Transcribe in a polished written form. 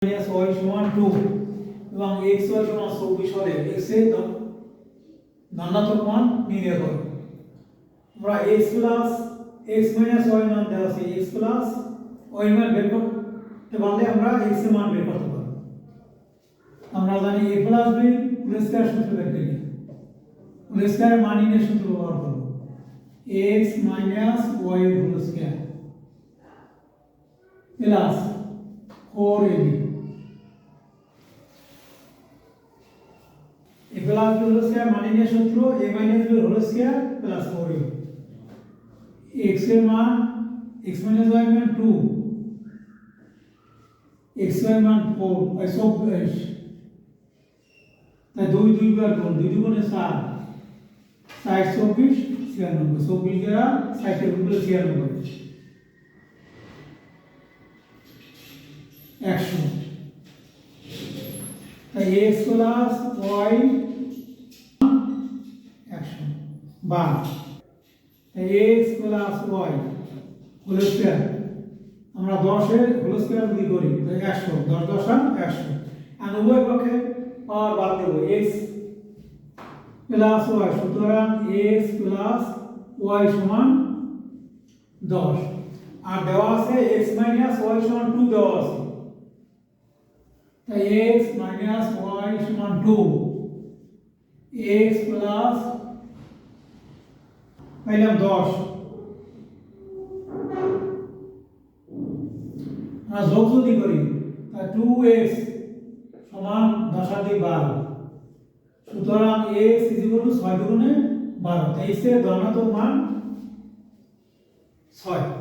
Minus Y সমান 2 এবং x y সমান 24 হলে x এর ধনাত্মক মান নির্ণয় করো। আমরা x plus x minus y মান দেওয়া আছে, x প্লাস y মান বের করতে পারলে আমরা x এর মান বের করতে পারব। আমরা জানি a plus b whole square সূত্র বের করি, হোল স্কয়ার মান নির্ণয়ের সূত্র ব্যবহার করব, x minus y whole square plus 4ab a plus b whole square मानिए सूत्र a minus b whole square plus 4a x के मान x माइनस y मान 2 x y मान 4 ऐसा তাই 2 2 বার গুণ 2 2 গুণে 7 60 24 96 24 দ্বারা 60 এর উপরে 96 100 তাই x প্লাস y 100 বা x plus y whole square আমরা 10 এর হোল স্কয়ার যদি করি তাই 100 10 10 100 আর উভয় পক্ষে পাওয়ার বাদ দেব x প্লাস y সুতরাং x প্লাস y সমান 10 আর দেওয়া আছে x মাইনাস y সমান 2 দেওয়া আছে তাই x মাইনাস y সমান 2 x প্লাস পাইলাম 10 আমরা যোগ যদি করি তাই 2x সমান 10 আর 2 12 সুতরাং x 6 দুগুণে 12 তাই x এর ধনাত্মক মান 6।